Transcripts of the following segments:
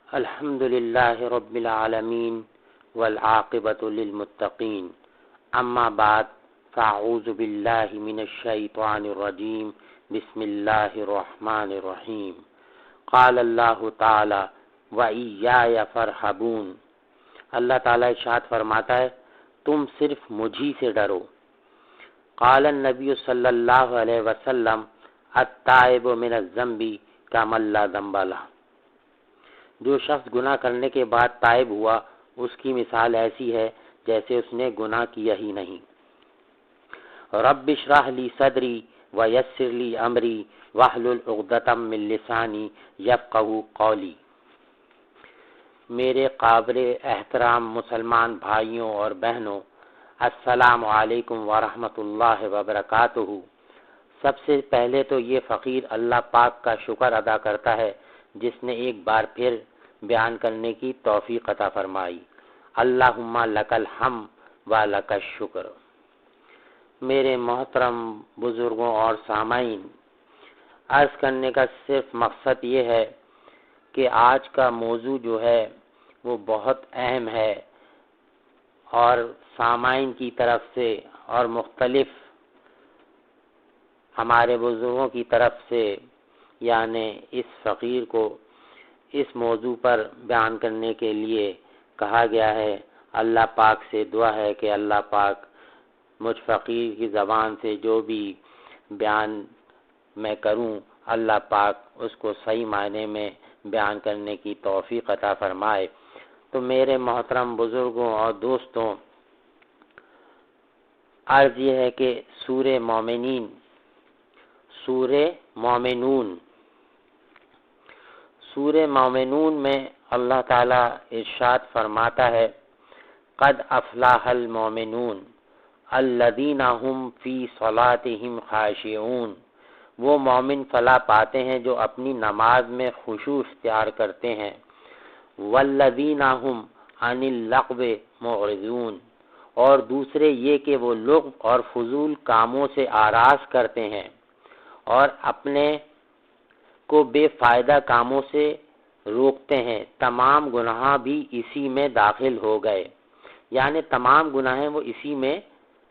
الحمد للہ رب العالمین والعاقبۃ للمتقین اما بعد فاعوذ باللہ من الشیطان الرجیم بسم اللہ الرحمن الرحیم قال اللہ تعالی وَإِيَّايَ فَارْهَبُونَ اللہ تعالیٰ ارشاد فرماتا ہے تم صرف مجھی سے ڈرو۔ قال النبی صلی اللہ علیہ وسلم التائب من الذنب کمن لا ذنب لہ، جو شخص گناہ کرنے کے بعد تائب ہوا اس کی مثال ایسی ہے جیسے اس نے گناہ کیا ہی نہیں۔ رب اشرح لی صدری ویسر لی امری واحلل عقدۃ من لسانی یفقہوا قولی۔ میرے قابل احترام مسلمان بھائیوں اور بہنوں، السلام علیکم ورحمۃ اللہ وبرکاتہ۔ سب سے پہلے تو یہ فقیر اللہ پاک کا شکر ادا کرتا ہے جس نے ایک بار پھر بیان کرنے کی توفیق عطا فرمائی۔ اللہم لک الحمد و لک الشکر۔ میرے محترم بزرگوں اور سامعین، عرض کرنے کا صرف مقصد یہ ہے کہ آج کا موضوع جو ہے وہ بہت اہم ہے اور سامعین کی طرف سے اور مختلف ہمارے بزرگوں کی طرف سے یعنی اس فقیر کو اس موضوع پر بیان کرنے کے لیے کہا گیا ہے۔ اللہ پاک سے دعا ہے کہ اللہ پاک مجھ فقیر کی زبان سے جو بھی بیان میں کروں اللہ پاک اس کو صحیح معنی میں بیان کرنے کی توفیق عطا فرمائے۔ تو میرے محترم بزرگوں اور دوستوں، عرض یہ ہے کہ سورہ مومنون میں اللہ تعالیٰ ارشاد فرماتا ہے قد افلاح المومنون الذین هم فی صلاتهم خاشعون، وہ مومن فلاح پاتے ہیں جو اپنی نماز میں خشوع اختیار کرتے ہیں۔ والذین هم عن اللغو معرضون، اور دوسرے یہ کہ وہ لغو اور فضول کاموں سے آراز کرتے ہیں اور اپنے کو بے فائدہ کاموں سے روکتے ہیں۔ تمام گناہ بھی اسی میں داخل ہو گئے، یعنی تمام گناہ وہ اسی میں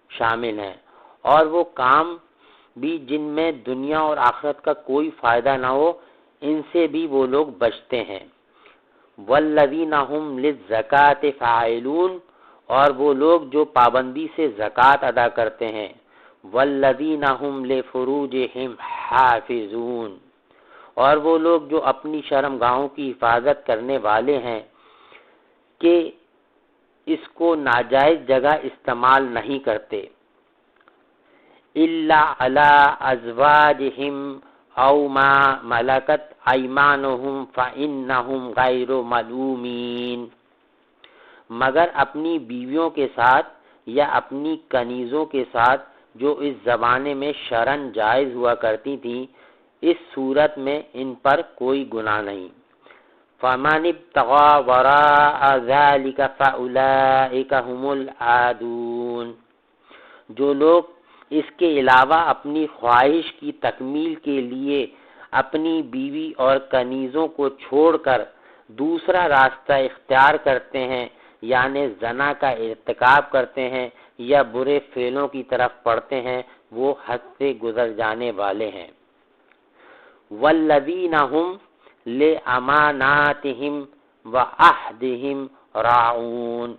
شامل ہیں، اور وہ کام بھی جن میں دنیا اور آخرت کا کوئی فائدہ نہ ہو ان سے بھی وہ لوگ بچتے ہیں۔ والذین هم للزکاۃ فاعلون، اور وہ لوگ جو پابندی سے زکوٰۃ ادا کرتے ہیں۔ والذین هم لفروجهم حافظون، اور وہ لوگ جو اپنی شرمگاہوں کی حفاظت کرنے والے ہیں کہ اس کو ناجائز جگہ استعمال نہیں کرتے۔ الا علی ازواجہم او ما ملکت ایمانہم فانہم غیر ملومین، مگر اپنی بیویوں کے ساتھ یا اپنی کنیزوں کے ساتھ جو اس زمانے میں شرعاً جائز ہوا کرتی تھیں، اس صورت میں ان پر کوئی گناہ نہیں۔ فَمَنِ ابْتَغَىٰ وَرَاءَ ذَلِكَ فَأُولَٰئِكَ هُمُ الْعَادُونَ، جو لوگ اس کے علاوہ اپنی خواہش کی تکمیل کے لیے اپنی بیوی اور کنیزوں کو چھوڑ کر دوسرا راستہ اختیار کرتے ہیں، یعنی زنا کا ارتکاب کرتے ہیں یا برے فعلوں کی طرف پڑھتے ہیں، وہ حد سے گزر جانے والے ہیں۔ والذین هم لأماناتهم وعہدهم راعون،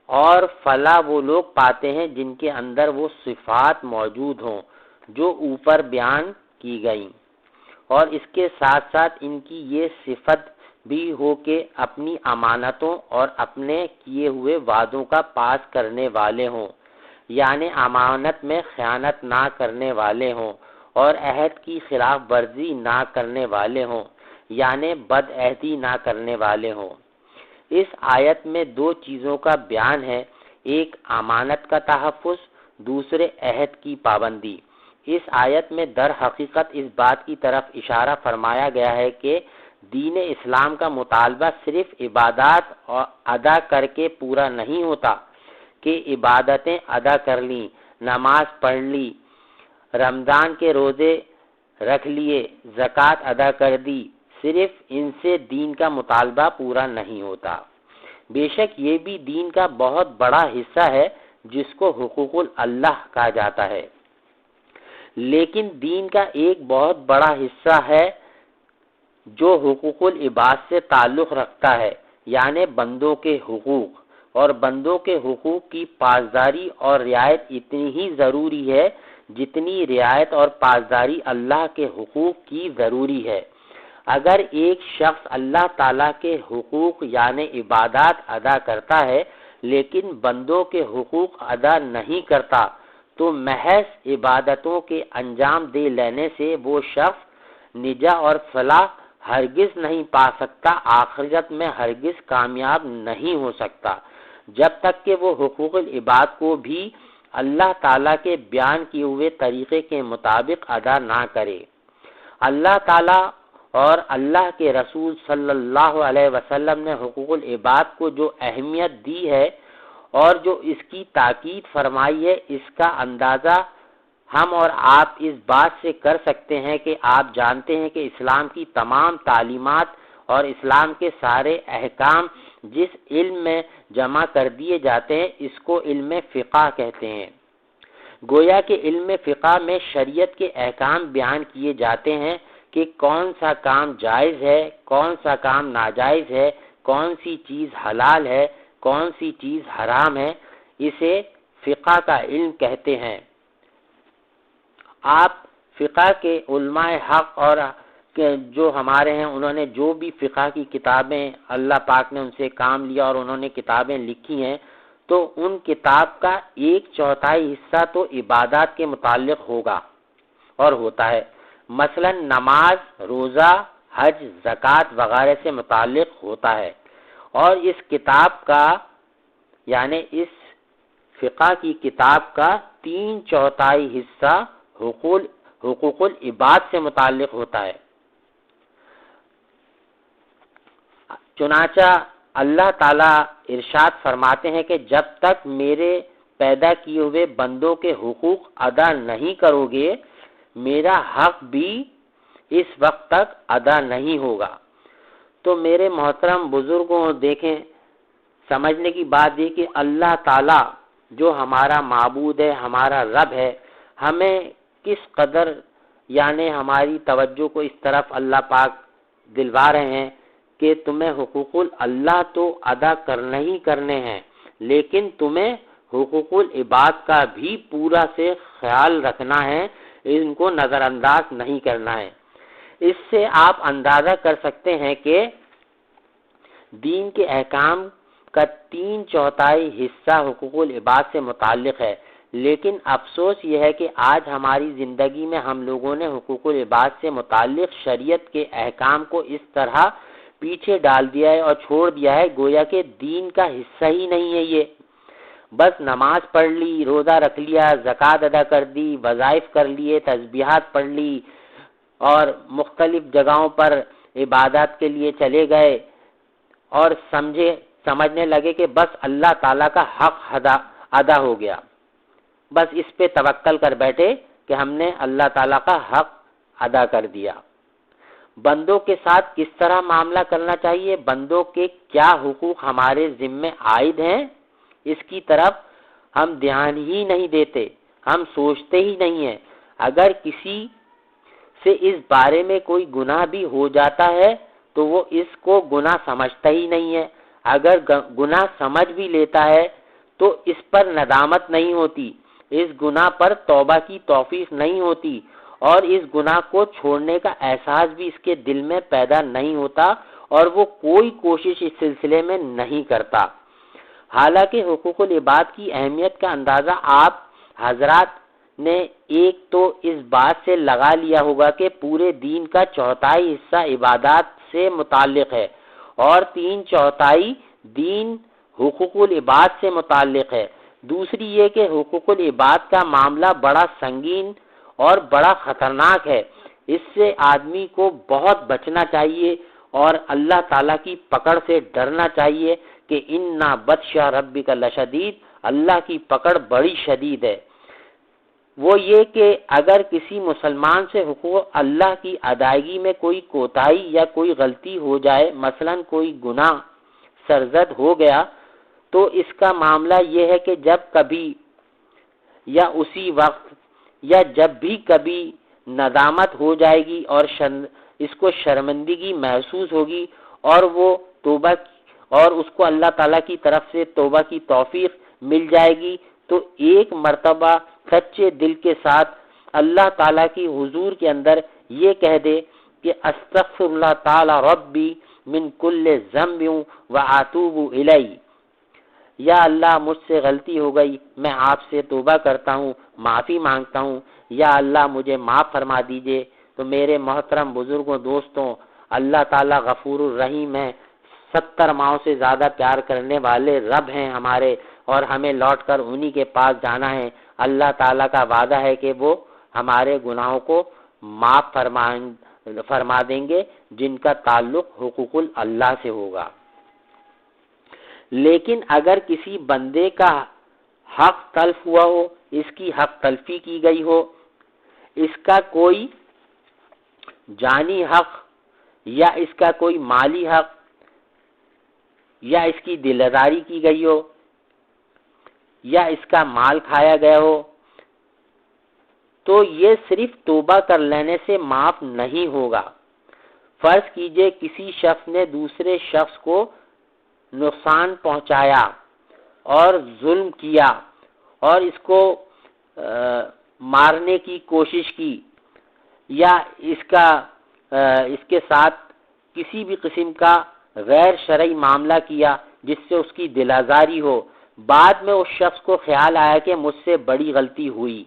اور فلاح وہ لوگ پاتے ہیں جن کے اندر وہ صفات موجود ہوں جو اوپر بیان کی گئیں، اور اس کے ساتھ ساتھ ان کی یہ صفت بھی ہو کہ اپنی امانتوں اور اپنے کیے ہوئے وعدوں کا پاس کرنے والے ہوں، یعنی امانت میں خیانت نہ کرنے والے ہوں اور عہد کی خلاف ورزی نہ کرنے والے ہوں، یعنی بد عہدی نہ کرنے والے ہوں۔ اس آیت میں دو چیزوں کا بیان ہے، ایک امانت کا تحفظ، دوسرے عہد کی پابندی۔ اس آیت میں در حقیقت اس بات کی طرف اشارہ فرمایا گیا ہے کہ دین اسلام کا مطالبہ صرف عبادات ادا کر کے پورا نہیں ہوتا کہ عبادتیں ادا کر لیں، نماز پڑھ لی، رمضان کے روزے رکھ لیے، زکوٰۃ ادا کر دی، صرف ان سے دین کا مطالبہ پورا نہیں ہوتا۔ بے شک یہ بھی دین کا بہت بڑا حصہ ہے جس کو حقوق اللہ کہا جاتا ہے، لیکن دین کا ایک بہت بڑا حصہ ہے جو حقوق العباد سے تعلق رکھتا ہے، یعنی بندوں کے حقوق، اور بندوں کے حقوق کی پاسداری اور رعایت اتنی ہی ضروری ہے جتنی رعایت اور پاسداری اللہ کے حقوق کی ضروری ہے۔ اگر ایک شخص اللہ تعالیٰ کے حقوق یعنی عبادات ادا کرتا ہے لیکن بندوں کے حقوق ادا نہیں کرتا تو محض عبادتوں کے انجام دے لینے سے وہ شخص نجات اور فلاح ہرگز نہیں پا سکتا، آخرت میں ہرگز کامیاب نہیں ہو سکتا جب تک کہ وہ حقوق العباد کو بھی اللہ تعالیٰ کے بیان کیے ہوئے طریقے کے مطابق ادا نہ کرے۔ اللہ تعالیٰ اور اللہ کے رسول صلی اللہ علیہ وسلم نے حقوق العباد کو جو اہمیت دی ہے اور جو اس کی تاکید فرمائی ہے، اس کا اندازہ ہم اور آپ اس بات سے کر سکتے ہیں کہ آپ جانتے ہیں کہ اسلام کی تمام تعلیمات اور اسلام کے سارے احکام جس علم میں جمع کر دیے جاتے ہیں اس کو علم فقہ کہتے ہیں۔ گویا کہ علم فقہ میں شریعت کے احکام بیان کیے جاتے ہیں کہ کون سا کام جائز ہے، کون سا کام ناجائز ہے، کون سی چیز حلال ہے، کون سی چیز حرام ہے، اسے فقہ کا علم کہتے ہیں۔ آپ فقہ کے علماء حق اور جو ہمارے ہیں انہوں نے جو بھی فقہ کی کتابیں اللہ پاک نے ان سے کام لیا اور انہوں نے کتابیں لکھی ہیں تو ان کتاب کا 1/4 حصہ تو عبادات کے متعلق ہوگا اور ہوتا ہے، مثلا نماز، روزہ، حج، زکوٰۃ وغیرہ سے متعلق ہوتا ہے، اور اس کتاب کا یعنی اس فقہ کی کتاب کا 3/4 حصہ حقوق العباد سے متعلق ہوتا ہے۔ چنانچہ اللہ تعالیٰ ارشاد فرماتے ہیں کہ جب تک میرے پیدا کیے ہوئے بندوں کے حقوق ادا نہیں کرو گے میرا حق بھی اس وقت تک ادا نہیں ہوگا۔ تو میرے محترم بزرگوں دیکھیں، سمجھنے کی بات یہ کہ اللہ تعالیٰ جو ہمارا معبود ہے، ہمارا رب ہے، ہمیں کس قدر یعنی ہماری توجہ کو اس طرف اللہ پاک دلوا رہے ہیں کہ تمہیں حقوق اللہ تو ادا کرنے ہی کرنے ہیں، لیکن تمہیں حقوق العباد کا بھی پورا سے خیال رکھنا ہے، ان کو نظر انداز نہیں کرنا ہے۔ اس سے آپ اندازہ کر سکتے ہیں کہ دین کے احکام کا 3/4 حصہ حقوق العباد سے متعلق ہے، لیکن افسوس یہ ہے کہ آج ہماری زندگی میں ہم لوگوں نے حقوق العباد سے متعلق شریعت کے احکام کو اس طرح پیچھے ڈال دیا ہے اور چھوڑ دیا ہے گویا کہ دین کا حصہ ہی نہیں ہے۔ یہ بس نماز پڑھ لی، روزہ رکھ لیا، زکوٰۃ ادا کر دی، وظائف کر لیے، تسبیحات پڑھ لی اور مختلف جگہوں پر عبادات کے لیے چلے گئے اور سمجھنے لگے کہ بس اللہ تعالیٰ کا حق ادا ہو گیا، بس اس پہ توکل کر بیٹھے کہ ہم نے اللہ تعالیٰ کا حق ادا کر دیا۔ بندوں کے ساتھ کس طرح معاملہ کرنا چاہیے، بندوں کے کیا حقوق ہمارے ذمے عائد ہیں، اس کی طرف ہم دھیان ہی نہیں دیتے، ہم سوچتے ہی نہیں ہیں۔ اگر کسی سے اس بارے میں کوئی گناہ بھی ہو جاتا ہے تو وہ اس کو گناہ سمجھتا ہی نہیں ہے، اگر گناہ سمجھ بھی لیتا ہے تو اس پر ندامت نہیں ہوتی، اس گناہ پر توبہ کی توفیق نہیں ہوتی اور اس گناہ کو چھوڑنے کا احساس بھی اس کے دل میں پیدا نہیں ہوتا اور وہ کوئی کوشش اس سلسلے میں نہیں کرتا۔ حالانکہ حقوق العباد کی اہمیت کا اندازہ آپ حضرات نے ایک تو اس بات سے لگا لیا ہوگا کہ پورے دین کا 1/4 حصہ عبادات سے متعلق ہے اور 3/4 دین حقوق العباد سے متعلق ہے۔ دوسری یہ کہ حقوق العباد کا معاملہ بڑا سنگین اور بڑا خطرناک ہے، اس سے آدمی کو بہت بچنا چاہیے اور اللہ تعالیٰ کی پکڑ سے ڈرنا چاہیے کہ اِنَّ بَطْشَ رَبِّكَ لَشَدِيدٌ، اللہ کی پکڑ بڑی شدید ہے۔ وہ یہ کہ اگر کسی مسلمان سے حقوق اللہ کی ادائیگی میں کوئی کوتاہی یا کوئی غلطی ہو جائے، مثلا کوئی گناہ سرزد ہو گیا، تو اس کا معاملہ یہ ہے کہ جب کبھی یا اسی وقت یا جب بھی کبھی ندامت ہو جائے گی اور اس کو شرمندگی محسوس ہوگی اور وہ توبہ اور اس کو اللہ تعالیٰ کی طرف سے توبہ کی توفیق مل جائے گی، تو ایک مرتبہ سچے دل کے ساتھ اللہ تعالیٰ کی حضور کے اندر یہ کہہ دے کہ استغفر اللہ تعالی ربی من کل ذنب واتوب الیہ، یا اللہ مجھ سے غلطی ہو گئی، میں آپ سے توبہ کرتا ہوں، معافی مانگتا ہوں، یا اللہ مجھے معاف فرما دیجئے۔ تو میرے محترم بزرگوں، دوستوں، اللہ تعالیٰ غفور الرحیم ہے، 70 ماہوں سے زیادہ پیار کرنے والے رب ہیں ہمارے، اور ہمیں لوٹ کر انہی کے پاس جانا ہے۔ اللہ تعالیٰ کا وعدہ ہے کہ وہ ہمارے گناہوں کو معاف فرما دیں گے جن کا تعلق حقوق اللہ سے ہوگا۔ لیکن اگر کسی بندے کا حق تلف ہوا ہو، اس کی حق تلفی کی گئی ہو، اس کا کوئی جانی حق یا اس کا کوئی مالی حق یا اس کی دلداری کی گئی ہو یا اس کا مال کھایا گیا ہو، تو یہ صرف توبہ کر لینے سے معاف نہیں ہوگا۔ فرض کیجئے کسی شخص نے دوسرے شخص کو نقصان پہنچایا اور ظلم کیا اور اس کو مارنے کی کوشش کی، یا اس کے ساتھ کسی بھی قسم کا غیر شرعی معاملہ کیا جس سے اس کی دل آزاری ہو، بعد میں اس شخص کو خیال آیا کہ مجھ سے بڑی غلطی ہوئی۔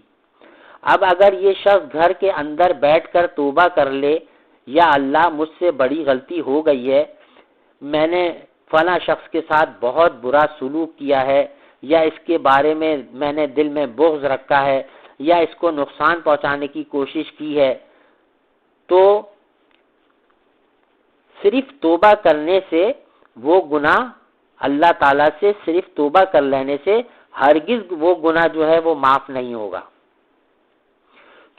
اب اگر یہ شخص گھر کے اندر بیٹھ کر توبہ کر لے، یا اللہ مجھ سے بڑی غلطی ہو گئی ہے، میں نے فلاں شخص کے ساتھ بہت برا سلوک کیا ہے، یا اس کے بارے میں نے دل میں بغض رکھا ہے، یا اس کو نقصان پہنچانے کی کوشش کی ہے، تو صرف توبہ کرنے سے وہ گناہ اللہ تعالیٰ سے صرف توبہ کر لینے سے ہرگز وہ گناہ جو ہے وہ معاف نہیں ہوگا،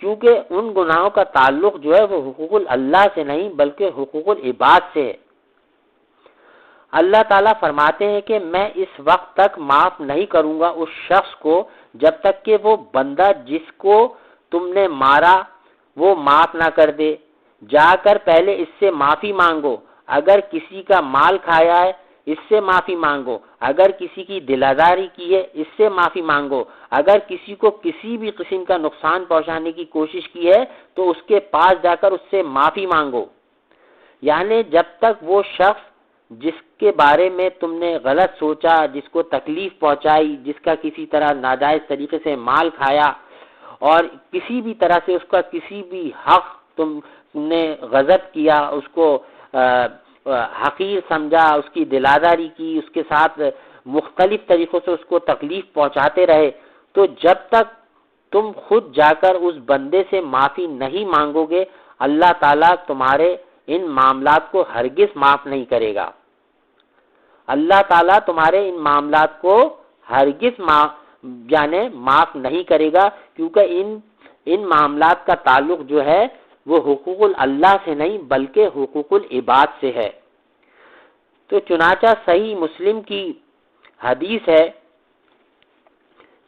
کیونکہ ان گناہوں کا تعلق جو ہے وہ حقوق اللہ سے نہیں بلکہ حقوق العباد سے ہے۔ اللہ تعالیٰ فرماتے ہیں کہ میں اس وقت تک معاف نہیں کروں گا اس شخص کو جب تک کہ وہ بندہ جس کو تم نے مارا وہ معاف نہ کر دے۔ جا کر پہلے اس سے معافی مانگو، اگر کسی کا مال کھایا ہے اس سے معافی مانگو، اگر کسی کی دلاداری کی ہے اس سے معافی مانگو، اگر کسی کو کسی بھی قسم کا نقصان پہنچانے کی کوشش کی ہے تو اس کے پاس جا کر اس سے معافی مانگو۔ یعنی جب تک وہ شخص جس کے بارے میں تم نے غلط سوچا، جس کو تکلیف پہنچائی، جس کا کسی طرح ناجائز طریقے سے مال کھایا اور کسی بھی طرح سے اس کا کسی بھی حق تم نے غضب کیا، اس کو حقیر سمجھا، اس کی دلاداری کی، اس کے ساتھ مختلف طریقوں سے اس کو تکلیف پہنچاتے رہے، تو جب تک تم خود جا کر اس بندے سے معافی نہیں مانگو گے، اللہ تعالیٰ تمہارے ان معاملات کو ہرگز معاف نہیں کرے گا۔ اللہ تعالیٰ تمہارے ان معاملات کو ہرگز معاف نہیں کرے گا، کیونکہ ان معاملات کا تعلق جو ہے وہ حقوق اللہ سے نہیں بلکہ حقوق العباد سے ہے۔ تو چنانچہ صحیح مسلم کی حدیث ہے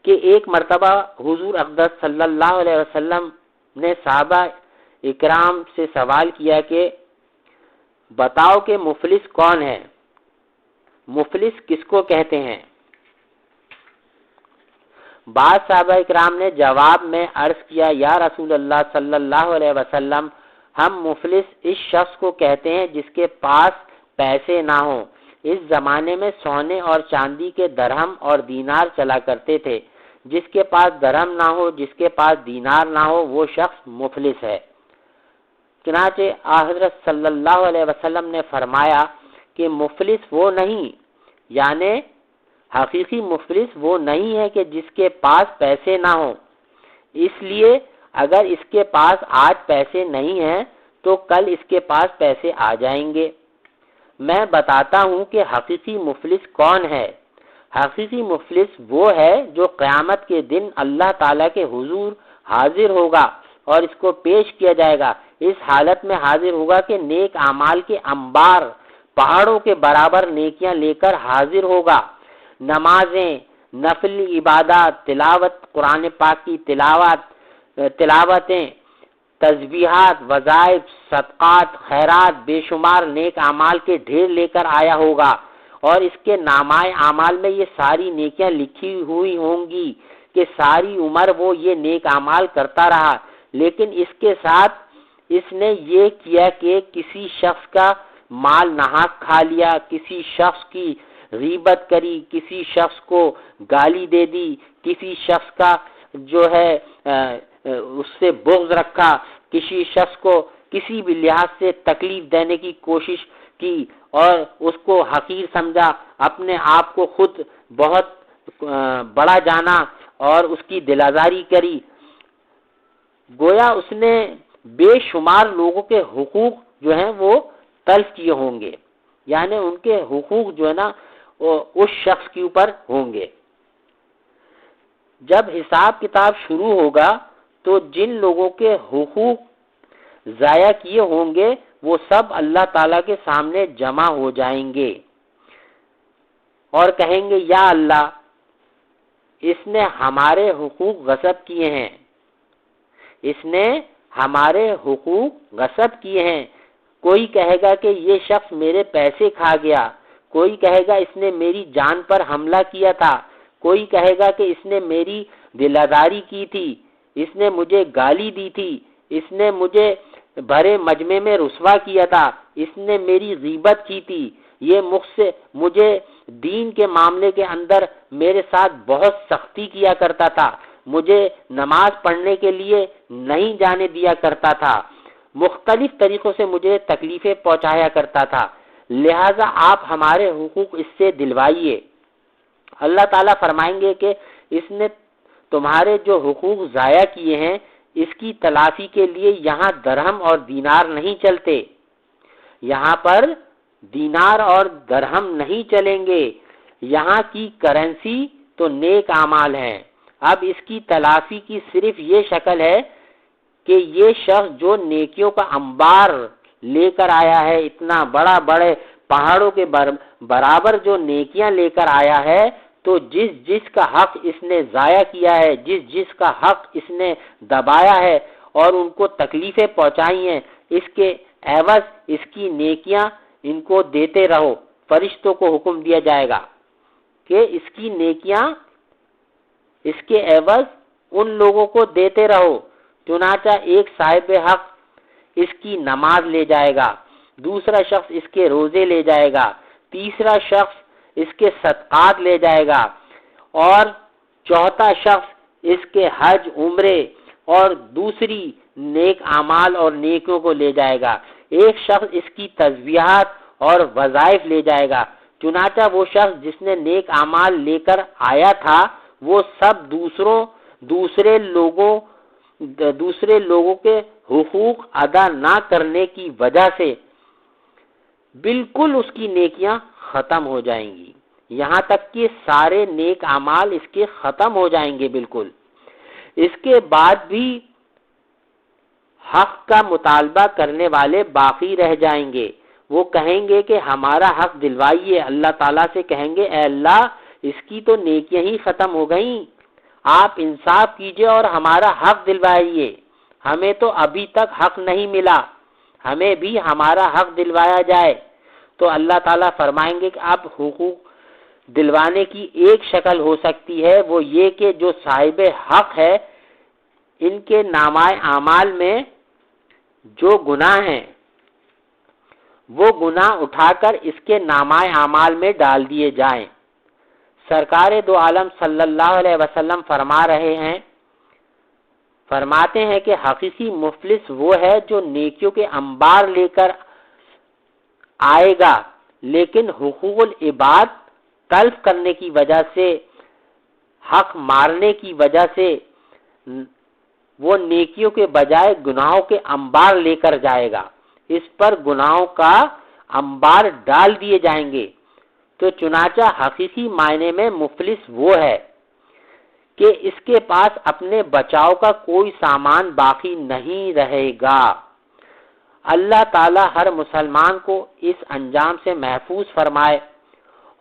کہ ایک مرتبہ حضور اقدس صلی اللہ علیہ وسلم نے صحابہ اکرام سے سوال کیا کہ بتاؤ کہ مفلس کون ہے، مفلس کس کو کہتے ہیں؟ بعض صحابہ اکرام نے جواب میں عرض کیا، یا رسول اللہ صلی اللہ علیہ وسلم، ہم مفلس اس شخص کو کہتے ہیں جس کے پاس پیسے نہ ہوں۔ اس زمانے میں سونے اور چاندی کے درہم اور دینار چلا کرتے تھے، جس کے پاس درہم نہ ہو، جس کے پاس دینار نہ ہو، وہ شخص مفلس ہے۔ چنانچہ حضرت صلی اللہ علیہ وسلم نے فرمایا کہ مفلس وہ نہیں، یعنی حقیقی مفلس وہ نہیں ہے کہ جس کے پاس پیسے نہ ہوں، اس لیے اگر اس کے پاس آج پیسے نہیں ہیں تو کل اس کے پاس پیسے آ جائیں گے۔ میں بتاتا ہوں کہ حقیقی مفلس کون ہے۔ حقیقی مفلس وہ ہے جو قیامت کے دن اللہ تعالیٰ کے حضور حاضر ہوگا اور اس کو پیش کیا جائے گا۔ اس حالت میں حاضر ہوگا کہ نیک اعمال کے انبار پہاڑوں کے برابر نیکیاں لے کر حاضر ہوگا۔ نمازیں، نفل عبادات، تلاوت قرآن پاک کی تلاوتیں، تسبیحات، وظائف، صدقات، خیرات، بے شمار نیک اعمال کے ڈھیر لے کر آیا ہوگا، اور اس کے نامۂ اعمال میں یہ ساری نیکیاں لکھی ہوئی ہوں گی کہ ساری عمر وہ یہ نیک اعمال کرتا رہا، لیکن اس کے ساتھ اس نے یہ کیا کہ کسی شخص کا مال ناحق کھا لیا، کسی شخص کی غیبت کری، کسی شخص کو گالی دے دی، کسی شخص کا جو ہے اس سے بغض رکھا، کسی شخص کو کسی بھی لحاظ سے تکلیف دینے کی کوشش کی اور اس کو حقیر سمجھا، اپنے آپ کو خود بہت بڑا جانا اور اس کی دل آزاری کری، گویا اس نے بے شمار لوگوں کے حقوق جو ہیں وہ تلف کیے ہوں گے، یعنی ان کے حقوق جو ہے نا اس شخص کے اوپر ہوں گے۔ جب حساب کتاب شروع ہوگا تو جن لوگوں کے حقوق ضائع کیے ہوں گے وہ سب اللہ تعالیٰ کے سامنے جمع ہو جائیں گے اور کہیں گے یا اللہ اس نے ہمارے حقوق غصب کیے ہیں، اس نے ہمارے حقوق غصب کیے ہیں۔ کوئی کہے گا کہ یہ شخص میرے پیسے کھا گیا، کوئی کہے گا اس نے میری جان پر حملہ کیا تھا، کوئی کہے گا کہ اس نے میری دلاداری کی تھی، اس نے مجھے گالی دی تھی، اس نے مجھے بھرے مجمع میں رسوا کیا تھا، اس نے میری غیبت کی تھی، یہ مجھے دین کے معاملے کے اندر میرے ساتھ بہت سختی کیا کرتا تھا، مجھے نماز پڑھنے کے لیے نہیں جانے دیا کرتا تھا، مختلف طریقوں سے مجھے تکلیفیں پہنچایا کرتا تھا، لہٰذا آپ ہمارے حقوق اس سے دلوائیے۔ اللہ تعالیٰ فرمائیں گے کہ اس نے تمہارے جو حقوق ضائع کیے ہیں اس کی تلافی کے لیے یہاں درہم اور دینار نہیں چلتے، یہاں پر دینار اور درہم نہیں چلیں گے، یہاں کی کرنسی تو نیک اعمال ہیں۔ اب اس کی تلافی کی صرف یہ شکل ہے کہ یہ شخص جو نیکیوں کا انبار لے کر آیا ہے، اتنا بڑے پہاڑوں کے برابر جو نیکیاں لے کر آیا ہے، تو جس کا حق اس نے ضائع کیا ہے، جس کا حق اس نے دبایا ہے اور ان کو تکلیفیں پہنچائی ہیں، اس کے عوض اس کی نیکیاں ان کو دیتے رہو۔ فرشتوں کو حکم دیا جائے گا کہ اس کی نیکیاں اس کے عوض ان لوگوں کو دیتے رہو۔ چنانچہ ایک صاحب حق اس کی نماز لے جائے گا، دوسرا شخص اس کے روزے لے جائے گا، تیسرا شخص اس کے صدقات لے جائے گا، اور چوتھا شخص اس کے حج عمرے اور دوسری نیک اعمال اور نیکیوں کو لے جائے گا، ایک شخص اس کی تسبیحات اور وظائف لے جائے گا۔ چنانچہ وہ شخص جس نے نیک اعمال لے کر آیا تھا وہ سب دوسرے لوگوں کے حقوق ادا نہ کرنے کی وجہ سے بالکل اس کی نیکیاں ختم ہو جائیں گی، یہاں تک کہ سارے نیک اعمال اس کے ختم ہو جائیں گے بالکل۔ اس کے بعد بھی حق کا مطالبہ کرنے والے باقی رہ جائیں گے، وہ کہیں گے کہ ہمارا حق دلوائیے، اللہ تعالیٰ سے کہیں گے اے اللہ اس کی تو نیکیاں ہی ختم ہو گئیں، آپ انصاف کیجئے اور ہمارا حق دلوائیے، ہمیں تو ابھی تک حق نہیں ملا، ہمیں بھی ہمارا حق دلوایا جائے۔ تو اللہ تعالیٰ فرمائیں گے کہ اب حقوق دلوانے کی ایک شکل ہو سکتی ہے، وہ یہ کہ جو صاحب حق ہے ان کے نامہ اعمال میں جو گناہ ہیں وہ گناہ اٹھا کر اس کے نامہ اعمال میں ڈال دیے جائیں۔ سرکار دو عالم صلی اللہ علیہ وسلم فرماتے ہیں کہ حقیقی مفلس وہ ہے جو نیکیوں کے انبار لے کر آئے گا لیکن حقوق العباد تلف کرنے کی وجہ سے، حق مارنے کی وجہ سے وہ نیکیوں کے بجائے گناہوں کے انبار لے کر جائے گا، اس پر گناہوں کا انبار ڈال دیے جائیں گے۔ تو چنانچہ حقیقی معنی میں مفلس وہ ہے کہ اس کے پاس اپنے بچاؤ کا کوئی سامان باقی نہیں رہے گا۔ اللہ تعالی ہر مسلمان کو اس انجام سے محفوظ فرمائے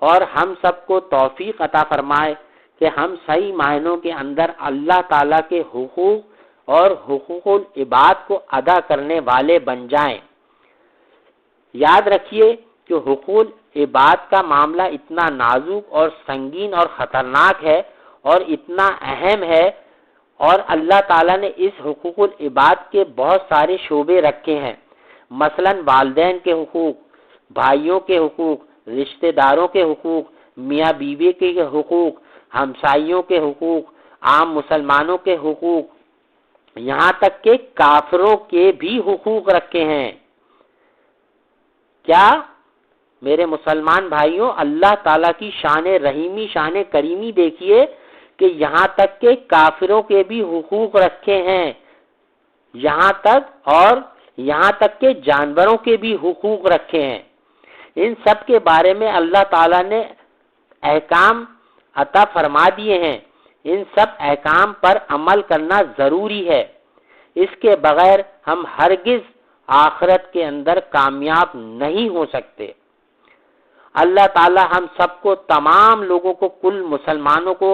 اور ہم سب کو توفیق عطا فرمائے کہ ہم صحیح معنوں کے اندر اللہ تعالی کے حقوق اور حقوق العباد کو ادا کرنے والے بن جائیں۔ یاد رکھیے کہ حقوق العباد کا معاملہ اتنا نازک اور سنگین اور خطرناک ہے اور اتنا اہم ہے، اور اللہ تعالیٰ نے اس حقوق العباد کے بہت سارے شعبے رکھے ہیں، مثلا والدین کے حقوق، بھائیوں کے حقوق، رشتہ داروں کے حقوق، میاں بیوی کے حقوق، ہمسائیوں کے حقوق، عام مسلمانوں کے حقوق، یہاں تک کہ کافروں کے بھی حقوق رکھے ہیں۔ کیا میرے مسلمان بھائیوں، اللہ تعالیٰ کی شان رحیمی، شان کریمی دیکھیے کہ یہاں تک کہ کافروں کے بھی حقوق رکھے ہیں، یہاں تک کہ جانوروں کے بھی حقوق رکھے ہیں۔ ان سب کے بارے میں اللہ تعالیٰ نے احکام عطا فرما دیے ہیں۔ ان سب احکام پر عمل کرنا ضروری ہے، اس کے بغیر ہم ہرگز آخرت کے اندر کامیاب نہیں ہو سکتے۔ اللہ تعالیٰ ہم سب کو، تمام لوگوں کو، کل مسلمانوں کو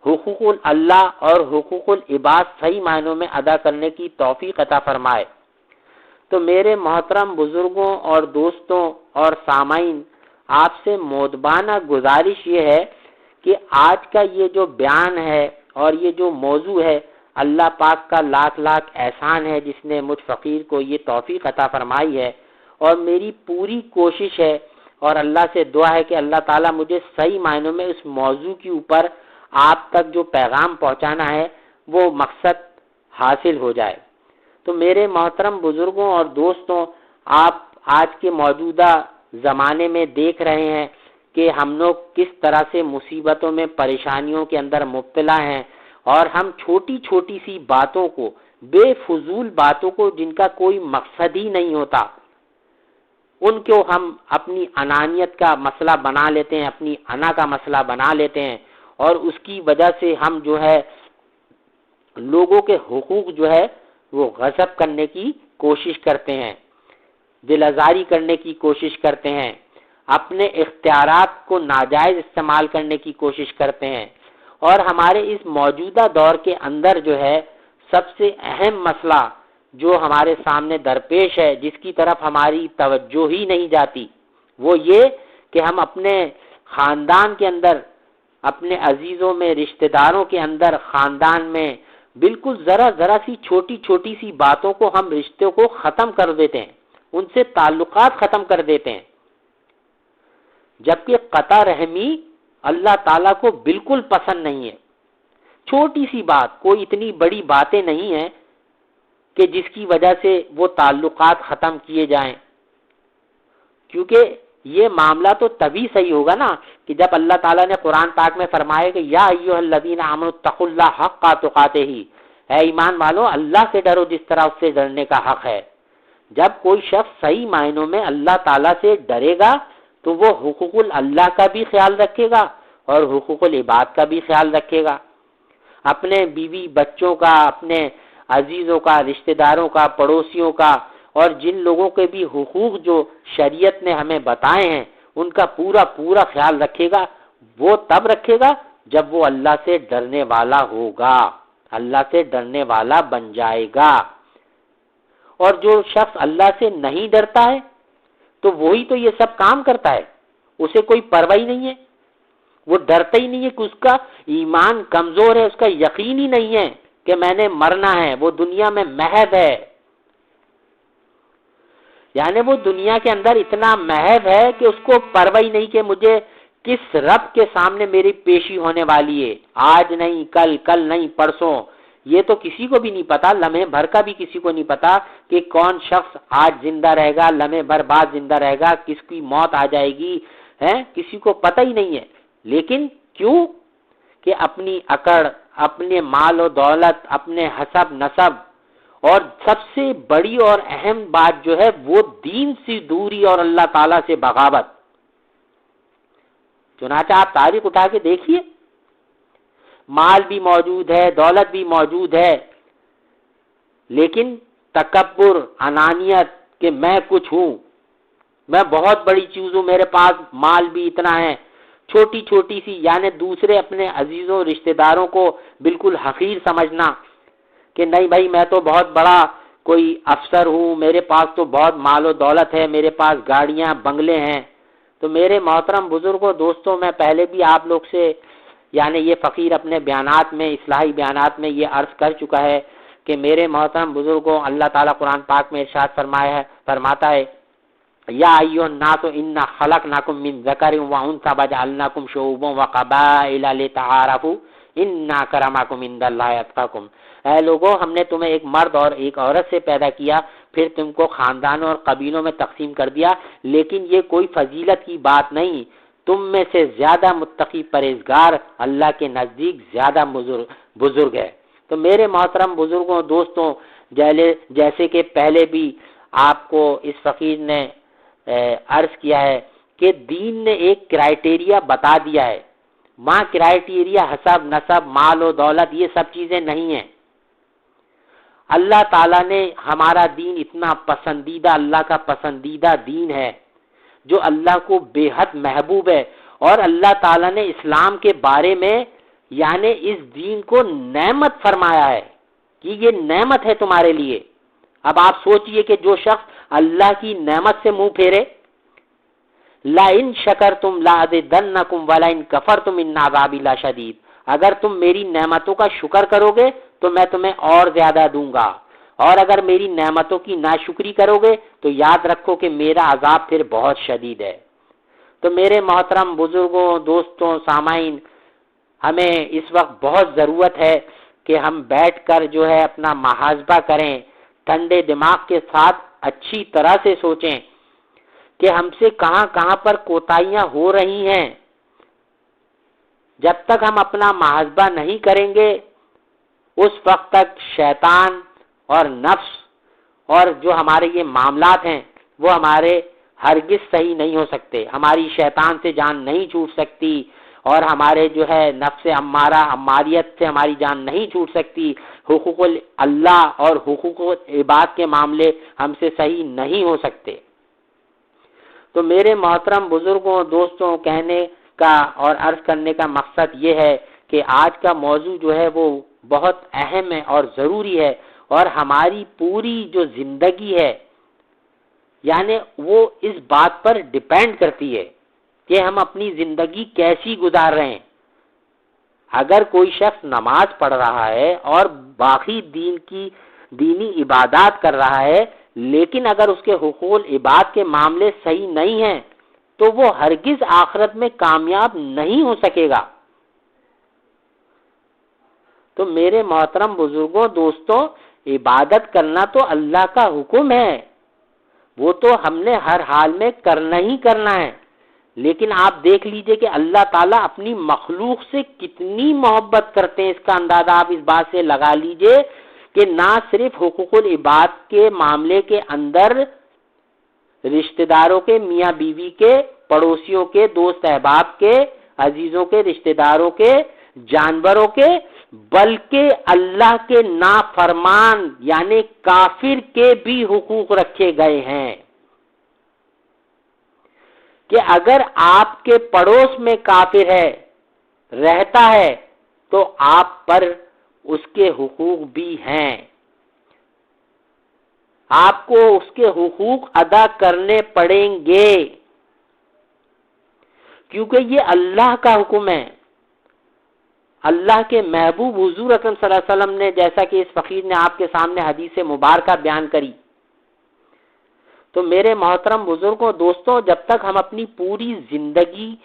حقوق اللہ اور حقوق العباد صحیح معنوں میں ادا کرنے کی توفیق عطا فرمائے۔ تو میرے محترم بزرگوں اور دوستوں اور سامعین، آپ سے مؤدبانہ گزارش یہ ہے کہ آج کا یہ جو بیان ہے اور یہ جو موضوع ہے، اللہ پاک کا لاکھ لاکھ احسان ہے جس نے مجھ فقیر کو یہ توفیق عطا فرمائی ہے، اور میری پوری کوشش ہے اور اللہ سے دعا ہے کہ اللہ تعالیٰ مجھے صحیح معنوں میں اس موضوع کے اوپر آپ تک جو پیغام پہنچانا ہے وہ مقصد حاصل ہو جائے۔ تو میرے محترم بزرگوں اور دوستوں، آپ آج کے موجودہ زمانے میں دیکھ رہے ہیں کہ ہم لوگ کس طرح سے مصیبتوں میں، پریشانیوں کے اندر مبتلا ہیں، اور ہم چھوٹی چھوٹی سی باتوں کو، بے فضول باتوں کو جن کا کوئی مقصد ہی نہیں ہوتا، ان کو ہم اپنی انانیت کا مسئلہ بنا لیتے ہیں، اپنی انا کا مسئلہ بنا لیتے ہیں، اور اس کی وجہ سے ہم جو ہے لوگوں کے حقوق جو ہے وہ غصب کرنے کی کوشش کرتے ہیں، دل آزاری کرنے کی کوشش کرتے ہیں، اپنے اختیارات کو ناجائز استعمال کرنے کی کوشش کرتے ہیں۔ اور ہمارے اس موجودہ دور کے اندر جو ہے سب سے اہم مسئلہ جو ہمارے سامنے درپیش ہے، جس کی طرف ہماری توجہ ہی نہیں جاتی، وہ یہ کہ ہم اپنے خاندان کے اندر، اپنے عزیزوں میں، رشتہ داروں کے اندر، خاندان میں بالکل ذرا سی چھوٹی چھوٹی سی باتوں کو ہم رشتوں کو ختم کر دیتے ہیں، ان سے تعلقات ختم کر دیتے ہیں، جبکہ قطع رحمی اللہ تعالیٰ کو بالکل پسند نہیں ہے۔ چھوٹی سی بات، کوئی اتنی بڑی باتیں نہیں ہیں کہ جس کی وجہ سے وہ تعلقات ختم کیے جائیں، کیونکہ یہ معاملہ تو تبھی صحیح ہوگا نا کہ جب اللہ تعالیٰ نے قرآن پاک میں فرمایا کہ یا ایھا الذین آمنوا اتقوا اللہ حق تقاتہ، اے ایمان والو اللہ سے ڈرو جس طرح اس سے ڈرنے کا حق ہے۔ جب کوئی شخص صحیح معنوں میں اللہ تعالیٰ سے ڈرے گا تو وہ حقوق اللہ کا بھی خیال رکھے گا اور حقوق العباد کا بھی خیال رکھے گا، اپنے بیوی بچوں کا، اپنے عزیزوں کا، رشتہ داروں کا، پڑوسیوں کا، اور جن لوگوں کے بھی حقوق جو شریعت نے ہمیں بتائے ہیں ان کا پورا خیال رکھے گا۔ وہ تب رکھے گا جب وہ اللہ سے ڈرنے والا ہوگا، اللہ سے ڈرنے والا بن جائے گا۔ اور جو شخص اللہ سے نہیں ڈرتا ہے تو وہی تو یہ سب کام کرتا ہے، اسے کوئی پرواہ ہی نہیں ہے، وہ ڈرتا ہی نہیں ہے کہ اس کا ایمان کمزور ہے، اس کا یقین ہی نہیں ہے کہ میں نے مرنا ہے، وہ دنیا میں محض ہے، یعنی وہ دنیا کے اندر اتنا محض ہے کہ اس کو پرواہ ہی نہیں کہ مجھے کس رب کے سامنے میری پیشی ہونے والی ہے، آج نہیں کل نہیں پرسوں، یہ تو کسی کو بھی نہیں پتا، لمحے بھر کا بھی کسی کو نہیں پتا کہ کون شخص آج زندہ رہے گا، لمحے بھر بعد زندہ رہے گا، کس کی موت آ جائے گی، کسی کو پتہ ہی نہیں ہے۔ لیکن کیوں؟ کہ اپنی اکڑ، اپنے مال و دولت، اپنے حسب نسب، اور سب سے بڑی اور اہم بات جو ہے وہ دین سے دوری اور اللہ تعالیٰ سے بغاوت۔ چنانچہ آپ تاریخ اٹھا کے دیکھیے، مال بھی موجود ہے، دولت بھی موجود ہے، لیکن تکبر، انانیت کہ میں کچھ ہوں، میں بہت بڑی چیز ہوں، میرے پاس مال بھی اتنا ہے، چھوٹی چھوٹی سی، یعنی دوسرے اپنے عزیزوں رشتہ داروں کو بالکل حقیر سمجھنا کہ نہیں بھائی میں تو بہت بڑا کوئی افسر ہوں، میرے پاس تو بہت مال و دولت ہے، میرے پاس گاڑیاں بنگلے ہیں۔ تو میرے محترم بزرگوں، دوستوں، میں پہلے بھی آپ لوگ سے یعنی یہ فقیر اپنے بیانات میں، اصلاحی بیانات میں یہ عرض کر چکا ہے کہ میرے محترم بزرگوں، اللہ تعالیٰ قرآن پاک میں ارشاد فرماتا ہے یا ایھا الناس انا خلقناکم من ذکر و انثی وجعلناکم شعوبا وقبائل لتعارفوا ان اکرمکم عند اللہ اتقاکم۔ اے لوگو، ہم نے تمہیں ایک مرد اور ایک عورت سے پیدا کیا، پھر تم کو خاندانوں اور قبیلوں میں تقسیم کر دیا، لیکن یہ کوئی فضیلت کی بات نہیں، تم میں سے زیادہ متقی پرہیزگار اللہ کے نزدیک زیادہ بزرگ ہے۔ تو میرے محترم بزرگوں، دوستوں، جیسے کہ پہلے بھی آپ کو اس فقیر نے عرض کیا ہے کہ دین نے ایک کرائیٹیریا بتا دیا ہے، ماں کرائیٹیریا حسب نسب مال و دولت یہ سب چیزیں نہیں ہیں۔ اللہ تعالیٰ نے ہمارا دین اتنا پسندیدہ، اللہ کا پسندیدہ دین ہے جو اللہ کو بے حد محبوب ہے، اور اللہ تعالیٰ نے اسلام کے بارے میں یعنی اس دین کو نعمت فرمایا ہے کہ یہ نعمت ہے تمہارے لیے۔ اب آپ سوچئے کہ جو شخص اللہ کی نعمت سے منہ پھیرے، لَئِن شَكَرْتُمْ لَأَزِيدَنَّكُمْ وَلَئِن كَفَرْتُمْ إِنَّ عَذَابِي لَشَدِيدٌ، اگر تم میری نعمتوں کا شکر کرو گے تو میں تمہیں اور زیادہ دوں گا، اور اگر میری نعمتوں کی ناشکری کرو گے تو یاد رکھو کہ میرا عذاب پھر بہت شدید ہے۔ تو میرے محترم بزرگوں، دوستوں، سامعین، ہمیں اس وقت بہت ضرورت ہے کہ ہم بیٹھ کر جو ہے اپنا محاسبہ کریں، ٹھنڈے دماغ کے ساتھ اچھی طرح سے سوچیں کہ ہم سے کہاں کہاں پر کوتاہیاں ہو رہی ہیں۔ جب تک ہم اپنا محاسبہ نہیں کریں گے اس وقت تک شیطان اور نفس اور جو ہمارے یہ معاملات ہیں وہ ہمارے ہرگز صحیح نہیں ہو سکتے، ہماری شیطان سے جان نہیں چھوٹ سکتی، اور ہمارے جو ہے نفس اماریت سے ہماری جان نہیں چھوٹ سکتی، حقوق اللہ اور حقوق عباد کے معاملے ہم سے صحیح نہیں ہو سکتے۔ تو میرے محترم بزرگوں، دوستوں، کہنے کا اور عرض کرنے کا مقصد یہ ہے کہ آج کا موضوع جو ہے وہ بہت اہم ہے اور ضروری ہے، اور ہماری پوری جو زندگی ہے یعنی وہ اس بات پر ڈیپینڈ کرتی ہے کہ ہم اپنی زندگی کیسی گزار رہے ہیں۔ اگر کوئی شخص نماز پڑھ رہا ہے اور باقی دینی عبادات کر رہا ہے، لیکن اگر اس کے حقوق عباد کے معاملے صحیح نہیں ہیں تو وہ ہرگز آخرت میں کامیاب نہیں ہو سکے گا۔ تو میرے محترم بزرگوں، دوستوں، عبادت کرنا تو اللہ کا حکم ہے، وہ تو ہم نے ہر حال میں کرنا ہی کرنا ہے، لیکن آپ دیکھ لیجئے کہ اللہ تعالیٰ اپنی مخلوق سے کتنی محبت کرتے ہیں، اس کا اندازہ آپ اس بات سے لگا لیجئے کہ نہ صرف حقوق العباد کے معاملے کے اندر رشتہ داروں کے، میاں بیوی کے، پڑوسیوں کے، دوست احباب کے، عزیزوں کے، رشتہ داروں کے، جانوروں کے، بلکہ اللہ کے نافرمان یعنی کافر کے بھی حقوق رکھے گئے ہیں کہ اگر آپ کے پڑوس میں کافر ہے رہتا ہے تو آپ پر اس کے حقوق بھی ہیں، آپ کو اس کے حقوق ادا کرنے پڑیں گے، کیونکہ یہ اللہ کا حکم ہے۔ اللہ کے محبوب حضور اکرم صلی اللہ علیہ وسلم نے، جیسا کہ اس فقیر نے آپ کے سامنے حدیث مبارکہ بیان کری، تو میرے محترم بزرگوں، دوستوں، جب تک ہم اپنی پوری زندگی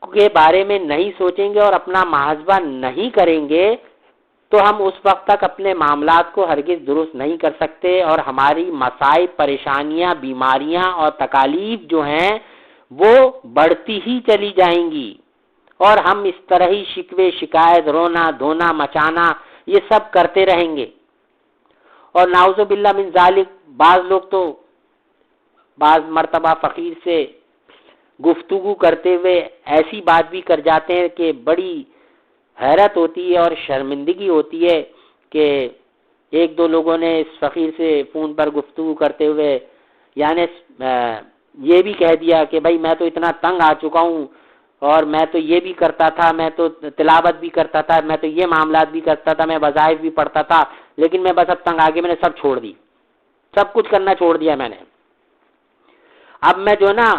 کے بارے میں نہیں سوچیں گے اور اپنا محاسبہ نہیں کریں گے تو ہم اس وقت تک اپنے معاملات کو ہرگز درست نہیں کر سکتے، اور ہماری مسائب، پریشانیاں، بیماریاں اور تکالیف جو ہیں وہ بڑھتی ہی چلی جائیں گی، اور ہم اس طرح ہی شکوے، شکایت، رونا دھونا، مچانا یہ سب کرتے رہیں گے۔ اور نعوذ باللہ من ذالک، بعض لوگ تو بعض مرتبہ فقیر سے گفتگو کرتے ہوئے ایسی بات بھی کر جاتے ہیں کہ بڑی حیرت ہوتی ہے اور شرمندگی ہوتی ہے کہ ایک دو لوگوں نے اس فقیر سے فون پر گفتگو کرتے ہوئے یعنی یہ بھی کہہ دیا کہ بھائی میں تو اتنا تنگ آ چکا ہوں اور میں تو یہ بھی کرتا تھا، میں تو تلاوت بھی کرتا تھا، میں تو یہ معاملات بھی کرتا تھا، میں وظائف بھی پڑھتا تھا، لیکن میں بس اب تنگ آ کے میں نے سب چھوڑ دی، سب کچھ کرنا چھوڑ دیا میں نے، اب میں جو ہے نا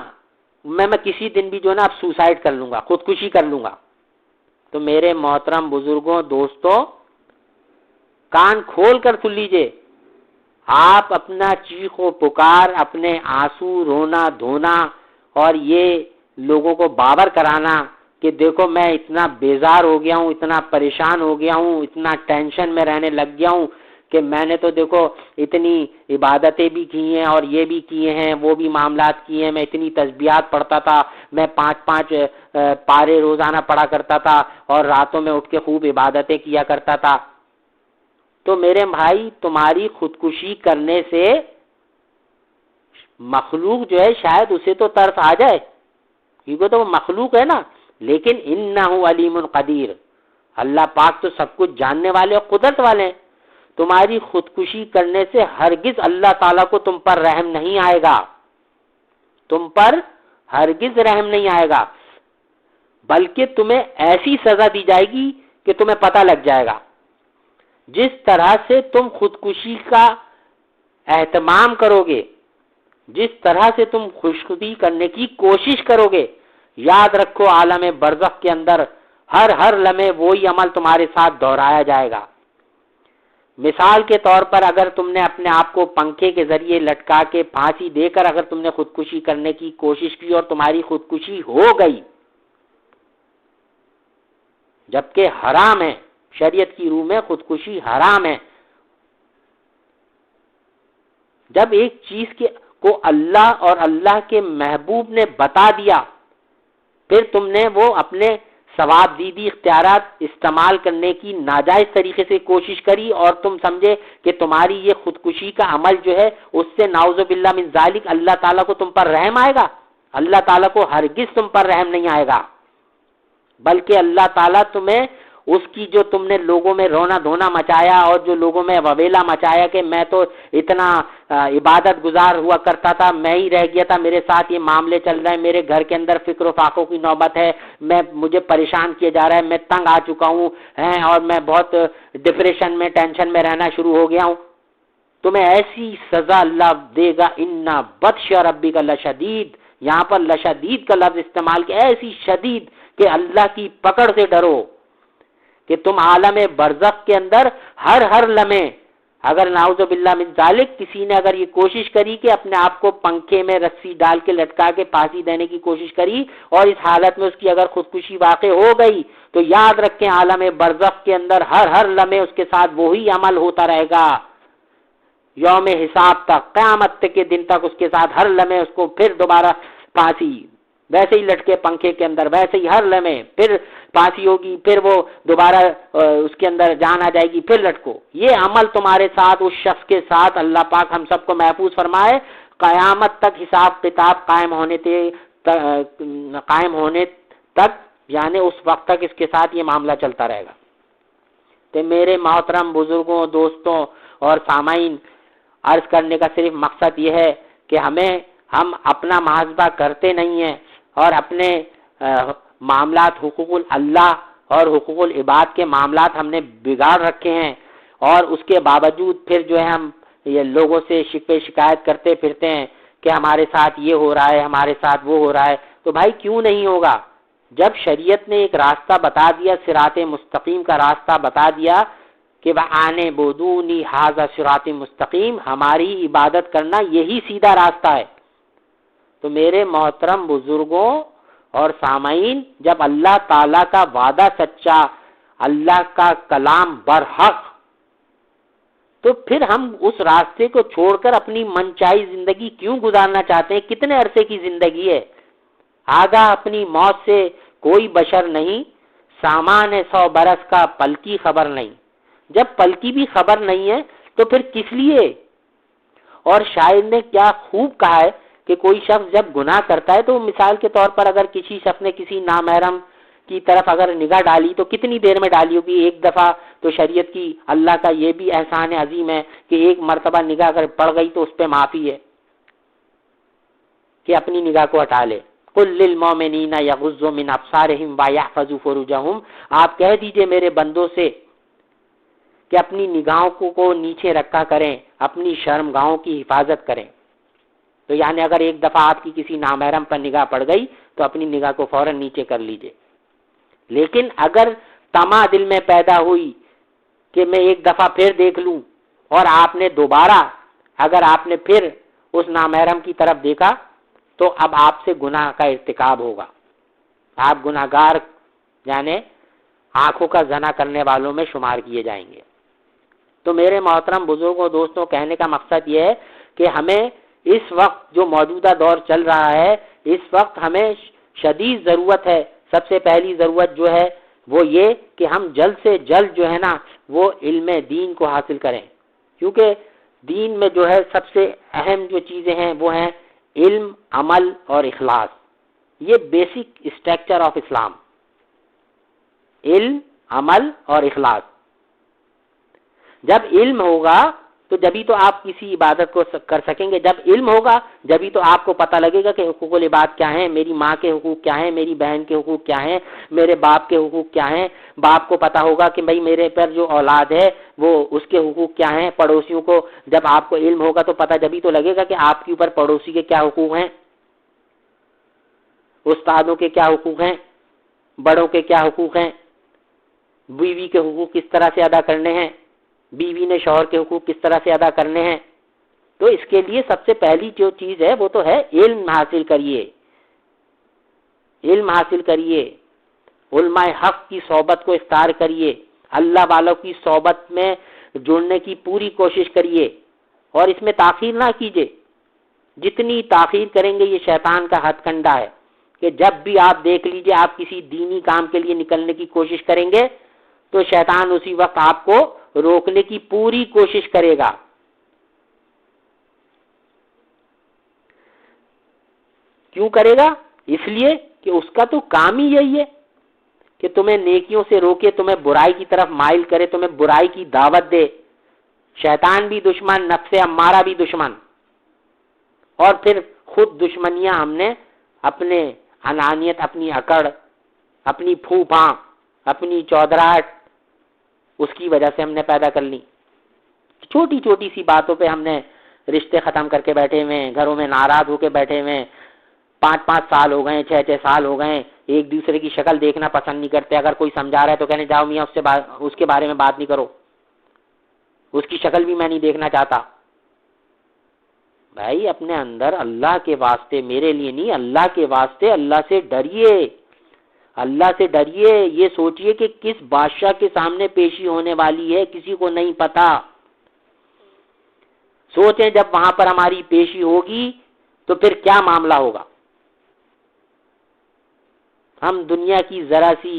میں کسی دن بھی جو ہے نا اب سوسائڈ کر لوں گا، خودکشی کر لوں گا۔ تو میرے محترم بزرگوں، دوستوں، کان کھول کر سن لیجئے، آپ اپنا چیخ و پکار، اپنے آنسو، رونا دھونا اور یہ لوگوں کو باور کرانا کہ دیکھو میں اتنا بیزار ہو گیا ہوں، اتنا پریشان ہو گیا ہوں، اتنا ٹینشن میں رہنے لگ گیا ہوں کہ میں نے تو دیکھو اتنی عبادتیں بھی کی ہیں اور یہ بھی کیے ہیں، وہ بھی معاملات کیے ہیں، میں اتنی تسبیحات پڑھتا تھا، میں 5 پارے روزانہ پڑھا کرتا تھا اور راتوں میں اٹھ کے خوب عبادتیں کیا کرتا تھا۔ تو میرے بھائی، تمہاری خودکشی کرنے سے مخلوق جو ہے شاید اسے تو ترس آ جائے، کیونکہ تو وہ مخلوق ہے نا، لیکن انہ علیم قدیر، اللہ پاک تو سب کچھ جاننے والے اور قدرت والے ہیں۔ تمہاری خودکشی کرنے سے ہرگز اللہ تعالیٰ کو تم پر رحم نہیں آئے گا، تم پر ہرگز رحم نہیں آئے گا، بلکہ تمہیں ایسی سزا دی جائے گی کہ تمہیں پتہ لگ جائے گا۔ جس طرح سے تم خودکشی کا اہتمام کرو گے، جس طرح سے تم خودکشی کرنے کی کوشش کرو گے، یاد رکھو عالم برزخ کے اندر ہر لمحے وہی عمل تمہارے ساتھ دہرایا جائے گا۔ مثال کے طور پر اگر تم نے اپنے آپ کو پنکھے کے ذریعے لٹکا کے پھانسی دے کر اگر تم نے خودکشی کرنے کی کوشش کی اور تمہاری خودکشی ہو گئی، جبکہ حرام ہے، شریعت کی روح میں خودکشی حرام ہے۔ جب ایک چیز کو اللہ اور اللہ کے محبوب نے بتا دیا، پھر تم نے وہ اپنے ثواب دیدی اختیارات استعمال کرنے کی ناجائز طریقے سے کوشش کری اور تم سمجھے کہ تمہاری یہ خودکشی کا عمل جو ہے اس سے نعوذ باللہ من ذالک اللہ تعالیٰ کو تم پر رحم آئے گا، اللہ تعالیٰ کو ہرگز تم پر رحم نہیں آئے گا، بلکہ اللہ تعالیٰ تمہیں اس کی جو تم نے لوگوں میں رونا دھونا مچایا اور جو لوگوں میں وبیلا مچایا کہ میں تو اتنا عبادت گزار ہوا کرتا تھا، میں ہی رہ گیا تھا، میرے ساتھ یہ معاملے چل رہے ہیں، میرے گھر کے اندر فکر و فاقوں کی نوبت ہے، مجھے پریشان کیا جا رہا ہے، میں تنگ آ چکا ہوں اور میں بہت ڈپریشن میں ٹینشن میں رہنا شروع ہو گیا ہوں، تمہیں ایسی سزا اللہ دے گا، ان بطش ربک لشدید، یہاں پر لشدید کا لفظ استعمال کیا، ایسی شدید کہ اللہ کی پکڑ سے ڈرو کہ تم عالم برزخ کے اندر ہر لمحے اگر نعوذ باللہ من ذالک کسی نے اگر یہ کوشش کری کہ اپنے آپ کو پنکھے میں رسی ڈال کے لٹکا کے پھانسی دینے کی کوشش کری اور اس حالت میں اس کی اگر خودکشی واقع ہو گئی تو یاد رکھیں عالم برزخ کے اندر ہر لمحے اس کے ساتھ وہی عمل ہوتا رہے گا، یوم حساب تک، قیامت کے دن تک اس کے ساتھ ہر لمحے اس کو پھر دوبارہ پھانسی، ویسے ہی لٹکے پنکھے کے اندر، ویسے ہی ہر لمحے پھر پھانسی ہوگی، پھر وہ دوبارہ اس کے اندر جان آ جائے گی، پھر لٹکو۔ یہ عمل تمہارے ساتھ اس شخص کے ساتھ اللہ پاک ہم سب کو محفوظ فرمائے، قیامت تک حساب کتاب قائم ہونے تک یعنی اس وقت تک اس کے ساتھ یہ معاملہ چلتا رہے گا۔ تو میرے محترم بزرگوں، دوستوں اور سامعین، عرض کرنے کا صرف مقصد یہ ہے کہ ہم اپنا محاسبہ کرتے نہیں ہیں اور اپنے معاملات حقوق اللہ اور حقوق العباد کے معاملات ہم نے بگاڑ رکھے ہیں، اور اس کے باوجود پھر جو ہے ہم یہ لوگوں سے شکوے شکایت کرتے پھرتے ہیں کہ ہمارے ساتھ یہ ہو رہا ہے، ہمارے ساتھ وہ ہو رہا ہے۔ تو بھائی کیوں نہیں ہوگا؟ جب شریعت نے ایک راستہ بتا دیا، صراط مستقیم کا راستہ بتا دیا کہ وَأَنِ اعْبُدُونِی ھَذَا صِرَاطٌ مستقیم، ہماری عبادت کرنا یہی سیدھا راستہ ہے۔ تو میرے محترم بزرگوں اور سامعین، جب اللہ تعالیٰ کا وعدہ سچا، اللہ کا کلام برحق، تو پھر ہم اس راستے کو چھوڑ کر اپنی منچائی زندگی کیوں گزارنا چاہتے ہیں؟ کتنے عرصے کی زندگی ہے؟ آگاہ اپنی موت سے کوئی بشر نہیں، سامان ہے 100 برس کا، پل کی خبر نہیں۔ جب پل کی بھی خبر نہیں ہے تو پھر کس لیے؟ اور شاعر نے کیا خوب کہا ہے کہ کوئی شخص جب گناہ کرتا ہے تو مثال کے طور پر اگر کسی شخص نے کسی نامحرم کی طرف اگر نگاہ ڈالی تو کتنی دیر میں ڈالی ہوگی؟ ایک دفعہ تو شریعت کی اللہ کا یہ بھی احسان عظیم ہے کہ ایک مرتبہ نگاہ اگر پڑ گئی تو اس پہ معافی ہے کہ اپنی نگاہ کو ہٹا لے۔ قل للمؤمنین یغضوا من ابصارہم ویحفظوا فروجہم، آپ کہہ دیجئے میرے بندوں سے کہ اپنی نگاہوں کو نیچے رکھا کریں، اپنی شرمگاہوں کی حفاظت کریں۔ تو یعنی اگر ایک دفعہ آپ کی کسی نامحرم پر نگاہ پڑ گئی تو اپنی نگاہ کو فوراً نیچے کر لیجئے۔ لیکن اگر طمع دل میں پیدا ہوئی کہ میں ایک دفعہ پھر دیکھ لوں، اور آپ نے دوبارہ اگر آپ نے پھر اس نامحرم کی طرف دیکھا تو اب آپ سے گناہ کا ارتکاب ہوگا، آپ گناہگار یعنی آنکھوں کا زنا کرنے والوں میں شمار کیے جائیں گے۔ تو میرے محترم بزرگوں دوستوں، کہنے کا مقصد یہ ہے کہ ہمیں اس وقت جو موجودہ دور چل رہا ہے، اس وقت ہمیں شدید ضرورت ہے، سب سے پہلی ضرورت جو ہے وہ یہ کہ ہم جلد سے جلد جو ہے نا وہ علم دین کو حاصل کریں، کیونکہ دین میں جو ہے سب سے اہم جو چیزیں ہیں وہ ہیں علم، عمل اور اخلاص۔ یہ بیسک اسٹرکچر آف اسلام، علم، عمل اور اخلاص۔ جب علم ہوگا تو جبھی تو آپ کسی عبادت کو کر سکیں گے، جب علم ہوگا جبھی تو آپ کو پتہ لگے گا کہ حقوق العباد کیا ہیں، میری ماں کے حقوق کیا ہیں، میری بہن کے حقوق کیا ہیں، میرے باپ کے حقوق کیا ہیں۔ باپ کو پتہ ہوگا کہ بھائی میرے پر جو اولاد ہے وہ اس کے حقوق کیا ہیں، پڑوسیوں کو جب آپ کو علم ہوگا تو پتہ جبھی تو لگے گا کہ آپ کے اوپر پڑوسی کے کیا حقوق ہیں، استادوں کے کیا حقوق ہیں، بڑوں کے کیا حقوق ہیں، بیوی کے حقوق کس طرح سے ادا کرنے ہیں، بیوی نے شوہر کے حقوق کس طرح سے ادا کرنے ہیں۔ تو اس کے لیے سب سے پہلی جو چیز ہے وہ تو ہے علم حاصل کریے، علم حاصل کریے، علماء حق کی صحبت کو اختیار کریے، اللہ والوں کی صحبت میں جڑنے کی پوری کوشش کریے، اور اس میں تاخیر نہ کیجیے۔ جتنی تاخیر کریں گے یہ شیطان کا ہتھ کنڈا ہے کہ جب بھی آپ دیکھ لیجئے آپ کسی دینی کام کے لیے نکلنے کی کوشش کریں گے تو شیطان اسی وقت آپ کو روکنے کی پوری کوشش کرے گا۔ کیوں کرے گا؟ اس لیے کہ اس کا تو کام ہی یہی ہے کہ تمہیں نیکیوں سے روکے، تمہیں برائی کی طرف مائل کرے، تمہیں برائی کی دعوت دے۔ شیطان بھی دشمن، نفس امارہ بھی دشمن، اور پھر خود دشمنیاں ہم نے اپنے انانیت، اپنی اکڑ، اپنی پھوپھاں، اپنی چودراہٹ، اس کی وجہ سے ہم نے پیدا کر لی۔ چھوٹی چھوٹی سی باتوں پہ ہم نے رشتے ختم کر کے بیٹھے ہوئے ہیں، گھروں میں ناراض ہو کے بیٹھے ہوئے ہیں، 5 سال ہو گئے، 6 سال ہو گئے، ایک دوسرے کی شکل دیکھنا پسند نہیں کرتے۔ اگر کوئی سمجھا رہا ہے تو کہنے جاؤ میاں اس کے بارے میں بات نہیں کرو، اس کی شکل بھی میں نہیں دیکھنا چاہتا۔ بھائی اپنے اندر اللہ کے واسطے، میرے لیے نہیں، اللہ کے واسطے اللہ سے ڈریے، اللہ سے ڈریے۔ یہ سوچئے کہ کس بادشاہ کے سامنے پیشی ہونے والی ہے کسی کو نہیں پتا۔ سوچیں جب وہاں پر ہماری پیشی ہوگی تو پھر کیا معاملہ ہوگا۔ ہم دنیا کی ذرا سی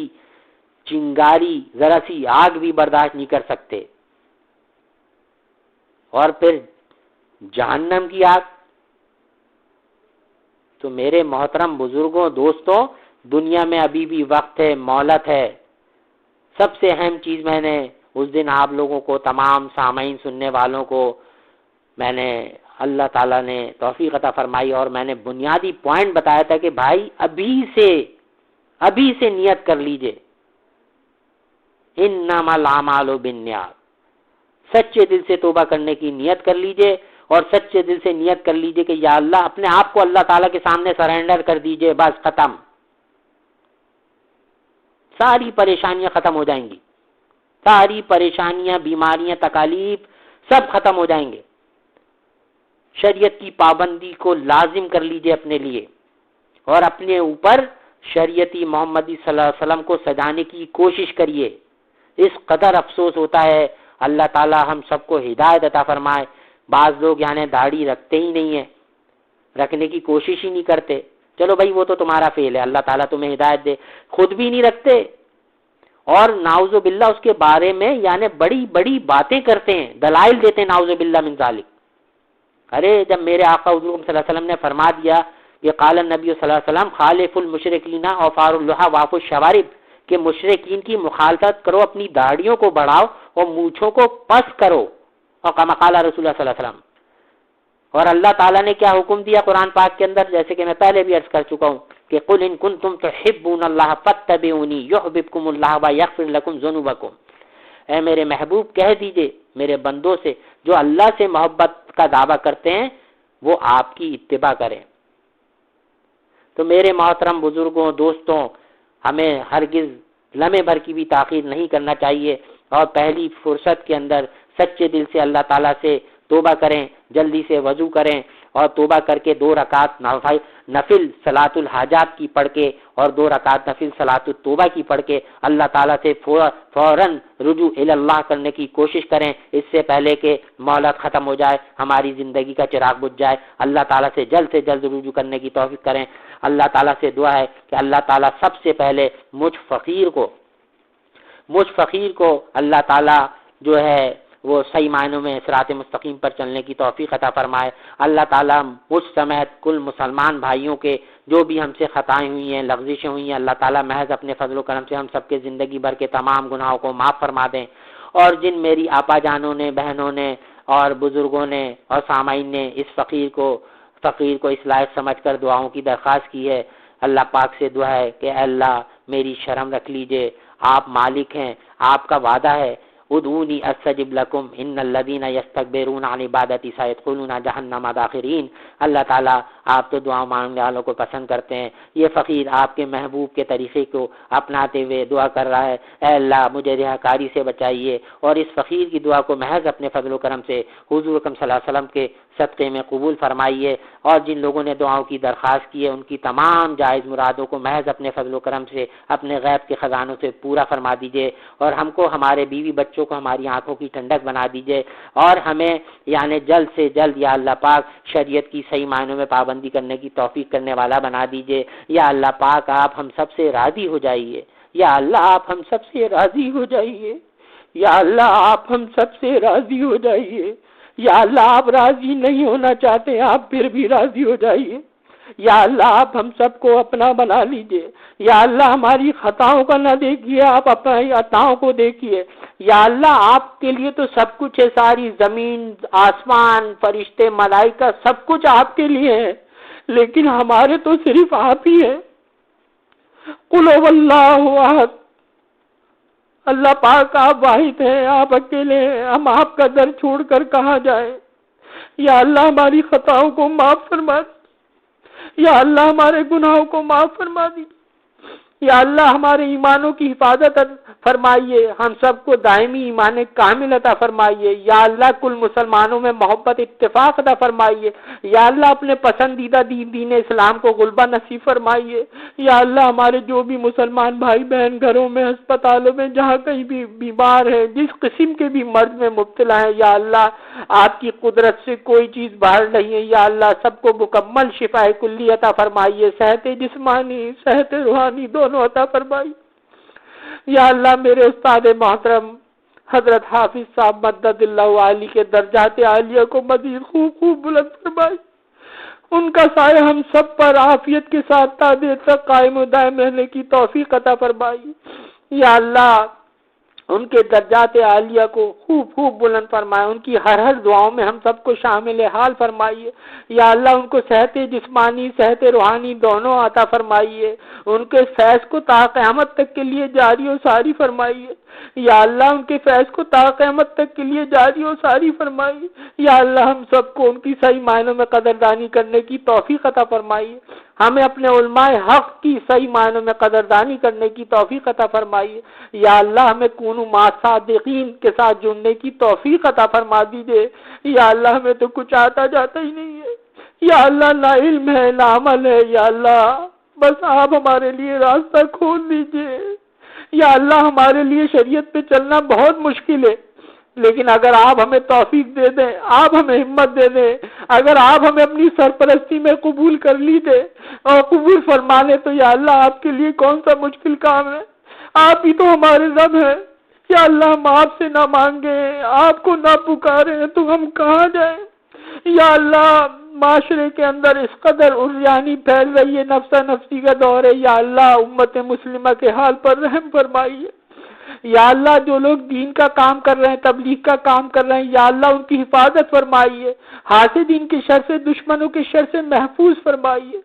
چنگاری، ذرا سی آگ بھی برداشت نہیں کر سکتے، اور پھر جہنم کی آگ۔ تو میرے محترم بزرگوں دوستوں، دنیا میں ابھی بھی وقت ہے، مہلت ہے۔ سب سے اہم چیز میں نے اس دن آپ لوگوں کو، تمام سامعین سننے والوں کو، میں نے اللہ تعالیٰ نے توفیق عطا فرمائی اور میں نے بنیادی پوائنٹ بتایا تھا کہ بھائی ابھی سے نیت کر لیجئے، انما الاعمال بالنیات، سچے دل سے توبہ کرنے کی نیت کر لیجئے، اور سچے دل سے نیت کر لیجئے کہ یا اللہ، اپنے آپ کو اللہ تعالیٰ کے سامنے سرنڈر کر دیجئے، بس ختم، ساری پریشانیاں ختم ہو جائیں گی، ساری پریشانیاں، بیماریاں، تکالیف سب ختم ہو جائیں گے۔ شریعت کی پابندی کو لازم کر لیجئے اپنے لیے، اور اپنے اوپر شریعتی محمدی صلی اللہ علیہ وسلم کو سجانے کی کوشش کریے۔ اس قدر افسوس ہوتا ہے، اللہ تعالیٰ ہم سب کو ہدایت عطا فرمائے، بعض لوگ یعنی داڑھی رکھتے ہی نہیں ہیں، رکھنے کی کوشش ہی نہیں کرتے۔ چلو بھائی وہ تو تمہارا فیل ہے، اللہ تعالیٰ تمہیں ہدایت دے، خود بھی نہیں رکھتے، اور نعوذ باللہ اس کے بارے میں یعنی بڑی بڑی باتیں کرتے ہیں، دلائل دیتے ہیں، نعوذ باللہ من ذالک۔ ارے جب میرے آقا حضور صلی اللہ علیہ وسلم نے فرما دیا کہ قال النبی صلی اللہ علیہ وسلم خالف المشرکین اوفار اللحى واف الشوارب، کہ مشرکین کی مخالفت کرو، اپنی داڑھیوں کو بڑھاؤ اور مونچھوں کو پس کرو، اور کما قال رسول اللہ صلی اللہ علیہ وسلم۔ اور اللہ تعالیٰ نے کیا حکم دیا قرآن پاک کے اندر، جیسے کہ میں پہلے بھی عرض کر چکا ہوں کہ قل ان کنتم تحبون اللہ فاتبعونی یحببکم اللہ ویغفر لکم ذنوبکم، اے میرے محبوب کہہ دیجئے میرے بندوں سے جو اللہ سے محبت کا دعویٰ کرتے ہیں وہ آپ کی اتباع کریں۔ تو میرے محترم بزرگوں، دوستوں، ہمیں ہرگز لمحے بھر کی بھی تاخیر نہیں کرنا چاہیے، اور پہلی فرصت کے اندر سچے دل سے اللہ تعالیٰ سے توبہ کریں، جلدی سے وضو کریں، اور توبہ کر کے 2 رکعت نفل صلاۃ الحاجات کی پڑھ کے اور 2 رکعت نفل صلاۃ التوبہ کی پڑھ کے اللہ تعالیٰ سے فوراً رجوع اللہ کرنے کی کوشش کریں، اس سے پہلے کہ مہلت ختم ہو جائے، ہماری زندگی کا چراغ بجھ جائے۔ اللہ تعالیٰ سے جلد رجوع کرنے کی توفیق کریں۔ اللہ تعالیٰ سے دعا ہے کہ اللہ تعالیٰ سب سے پہلے مجھ فقیر کو اللہ تعالیٰ جو ہے وہ صحیح معنوں میں صراط مستقیم پر چلنے کی توفیق عطا فرمائے۔ اللہ تعالیٰ مجھ سمیت کل مسلمان بھائیوں کے جو بھی ہم سے خطائیں ہوئی ہیں، لغزشیں ہوئی ہیں، اللہ تعالیٰ محض اپنے فضل و کرم سے ہم سب کے زندگی بھر کے تمام گناہوں کو معاف فرما دیں۔ اور جن میری آپا جانوں نے، بہنوں نے اور بزرگوں نے اور سامعین نے اس فقیر کو اس لائق سمجھ کر دعاؤں کی درخواست کی ہے، اللہ پاک سے دعا ہے کہ اے اللہ میری شرم رکھ لیجئے، آپ مالک ہیں، آپ کا وعدہ ہے ادعونی استجب لکم ان الذین یستکبرون عن عبادتی سیدخلون جہنم داخرین۔ اللہ تعالیٰ آپ تو دعا مانگنے والوں کو پسند کرتے ہیں۔ یہ فقیر آپ کے محبوب کے طریقے کو اپناتے ہوئے دعا کر رہا ہے، اے اللہ مجھے رہاکاری سے بچائیے، اور اس فقیر کی دعا کو محض اپنے فضل و کرم سے حضور اکرم صلی اللہ علیہ وسلم کے صدقے میں قبول فرمائیے، اور جن لوگوں نے دعاؤں کی درخواست کی ہے ان کی تمام جائز مرادوں کو محض اپنے فضل و کرم سے اپنے غیب کے خزانوں سے پورا فرما دیجیے، اور ہم کو، ہمارے بیوی بچوں کو ہماری آنکھوں کی ٹھنڈک بنا دیجیے، اور ہمیں یعنی جلد سے جلد یا اللہ پاک شریعت کی صحیح معنوں میں پابندی کرنے کی توفیق کرنے والا بنا دیجیے۔ یا اللہ پاک آپ ہم سب سے راضی ہو جائیے، یا اللہ آپ ہم سب سے راضی ہو جائیے، یا اللہ آپ ہم سب سے راضی ہو جائیے، یا اللہ آپ راضی نہیں ہونا چاہتے آپ پھر بھی راضی ہو جائیے، یا اللہ آپ ہم سب کو اپنا بنا لیجئے، یا اللہ ہماری خطاؤں کا نہ دیکھیے، آپ اپنی عطاؤں کو دیکھیے، یا اللہ آپ کے لیے تو سب کچھ ہے، ساری زمین، آسمان، فرشتے، ملائکہ سب کچھ آپ کے لیے ہے، لیکن ہمارے تو صرف آپ ہی ہیں۔ قل هو اللہ احد، اللہ پاک آپ واحد ہیں، آپ اکیلے ہیں، ہم آپ کا در چھوڑ کر کہاں جائیں؟ یا اللہ ہماری خطاؤں کو معاف فرما دیجیے، یا اللہ ہمارے گناہوں کو معاف فرما دیجیے، یا اللہ ہمارے ایمانوں کی حفاظت فرمائیے، ہم سب کو دائمی ایمان کامل عطا فرمائیے، یا اللہ کل مسلمانوں میں محبت اتفاق عطا فرمائیے، یا اللہ اپنے پسندیدہ دین اسلام کو غلبہ نصیب فرمائیے، یا اللہ ہمارے جو بھی مسلمان بھائی بہن گھروں میں، ہسپتالوں میں، جہاں کہیں بھی بیمار ہیں، جس قسم کے بھی مرض میں مبتلا ہیں، یا اللہ آپ کی قدرت سے کوئی چیز باہر نہیں ہے، یا اللہ سب کو مکمل شفا کلی عطا فرمائیے، صحت جسمانی صحت روحانی دونوں عطا فرمائیے۔ یا اللہ میرے استاد محترم حضرت حافظ صاحب مدد اللہ علی کے درجات عالیہ کو مزید خوب بلند فرمائیے، ان کا سایہ ہم سب پر عافیت کے ساتھ تا دیر تک قائم و دائم رہنے کی توفیق عطا فرمائیے۔ یا اللہ ان کے درجات عالیہ کو خوب بلند فرمائے، ان کی ہر دعاؤں میں ہم سب کو شامل حال فرمائیے۔ یا اللہ ان کو صحت جسمانی صحت روحانی دونوں عطا فرمائیے، ان کے فیض کو تا قیامت تک کے لیے جاری و ساری فرمائیے۔ یا اللہ ان کے فیض کو تا قیامت تک کے لیے جاری و ساری فرمائیے۔ یا اللہ ہم سب کو ان کی صحیح معنوں میں قدردانی کرنے کی توفیق عطا فرمائیے، ہمیں اپنے علماء حق کی صحیح معنوں میں قدردانی کرنے کی توفیق عطا فرمائیے۔ یا اللہ ہمیں کونوا مع صادقین کے ساتھ جڑنے کی توفیق عطا فرما دیجیے۔ یا اللہ ہمیں تو کچھ آتا جاتا ہی نہیں ہے، یا اللہ نہ علم ہے نہ عمل ہے، یا اللہ بس آپ ہمارے لیے راستہ کھول دیجیے۔ یا اللہ ہمارے لیے شریعت پہ چلنا بہت مشکل ہے، لیکن اگر آپ ہمیں توفیق دے دیں، آپ ہمیں ہمت دے دیں، اگر آپ ہمیں اپنی سرپرستی میں قبول کر لی دیں اور قبول فرما لیں تو یا اللہ آپ کے لیے کون سا مشکل کام ہے؟ آپ ہی تو ہمارے رب ہیں۔ یا اللہ ہم آپ سے نہ مانگیں، آپ کو نہ پکاریں تو ہم کہاں جائیں؟ یا اللہ معاشرے کے اندر اس قدر عریانی پھیل رہی ہے، نفسا نفسی کا دور ہے، یا اللہ امت مسلمہ کے حال پر رحم فرمائیے۔ یا اللہ جو لوگ دین کا کام کر رہے ہیں، تبلیغ کا کام کر رہے ہیں، یا اللہ ان کی حفاظت فرمائیے، حاسدین کے شر سے، دشمنوں کے شر سے محفوظ فرمائیے۔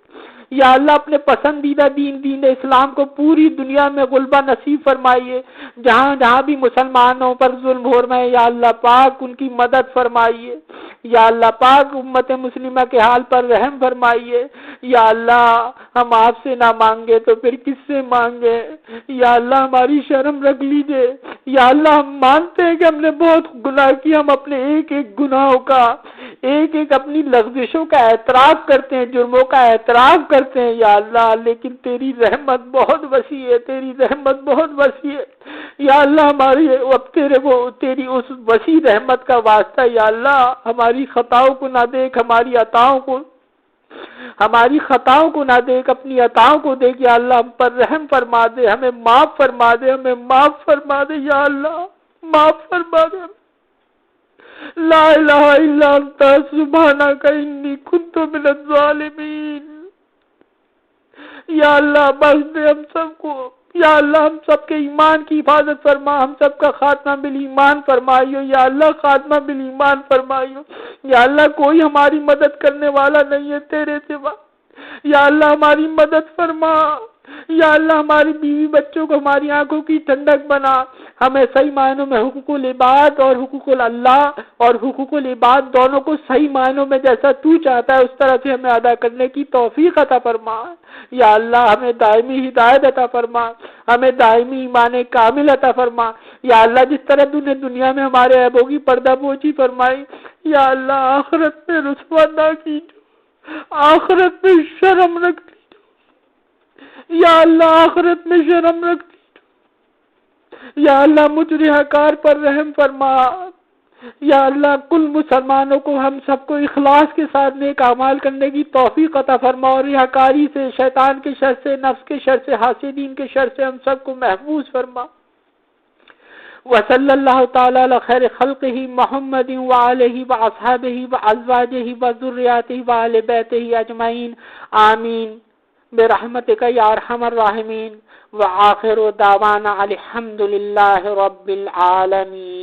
یا اللہ اپنے پسندیدہ دین اسلام کو پوری دنیا میں غلبہ نصیب فرمائیے، جہاں جہاں بھی مسلمانوں پر ظلم ہو رہے ہیں یا اللہ پاک ان کی مدد فرمائیے۔ یا اللہ پاک امت مسلمہ کے حال پر رحم فرمائیے۔ یا اللہ ہم آپ سے نہ مانگے تو پھر کس سے مانگے؟ یا اللہ ہماری شرم رکھ لیجئے۔ یا اللہ ہم مانتے ہیں کہ ہم نے بہت گناہ کیا، ہم اپنے ایک ایک گناہوں کا، ایک ایک اپنی لغزشوں کا اعتراف کرتے ہیں، جرموں کا اعتراف کرتے ہیں یا اللہ، لیکن تیری رحمت بہت وسیع ہے، تیری رحمت بہت وسیع ہے یا اللہ۔ ہماری اب تیری اس وسیع رحمت کا واسطہ یا اللہ ہماری خطاؤں کو نہ دیکھ، ہماری خطاؤں کو نہ دیکھ، اپنی عطاؤں کو دیکھ یا اللہ، ہم پر رحم فرما دے، ہمیں معاف فرما دے، ہمیں معاف فرما دے یا اللہ، معاف فرما دے۔ لا الہ الا انت سبحانک انی کنت من الظالمین۔ یا اللہ بخش دے ہم سب کو، یا اللہ ہم سب کے ایمان کی حفاظت فرما، ہم سب کا خاتمہ بالایمان فرمائیو یا اللہ، خاتمہ بالایمان فرمائیو یا اللہ۔ کوئی ہماری مدد کرنے والا نہیں ہے تیرے سوا، یا اللہ ہماری مدد فرما یا اللہ۔ ہماری بیوی بچوں کو ہماری آنکھوں کی ٹھنڈک بنا، ہمیں صحیح معنوں میں حقوق العباد اور حقوق اللہ اور حقوق العباد دونوں کو صحیح معنوں میں جیسا تو چاہتا ہے اس طرح سے ہمیں ادا کرنے کی توفیق عطا فرما یا اللہ۔ ہمیں دائمی ہدایت عطا فرما، ہمیں دائمی ایمان کامل عطا فرما یا اللہ۔ جس طرح تو نے دنیا میں ہمارے عیبوں کی پردہ پوشی فرمائی یا اللہ، آخرت میں رسوا نہ کیجو، آخرت میں شرم رکھ یا اللہ، آخرت میں شرم رکھ یا اللہ۔ مجھ رہاکار پر رحم فرما یا اللہ۔ کل مسلمانوں کو، ہم سب کو اخلاص کے ساتھ نیک اعمال کرنے کی توفیق عطا فرما اور رہاکاری سے، شیطان کے شر سے، نفس کے شر سے، حاسدین کے شر سے ہم سب کو محفوظ فرما۔ وصلی اللہ تعالی علی خیر خلقہ محمد وآلہ واصحابہ وازواجہ وذریاتہ وآل بیتہ اجمعین، آمین برحمتک یا ارحم الراحمین۔ وآخر دعوانا الحمد للہ رب العالمین۔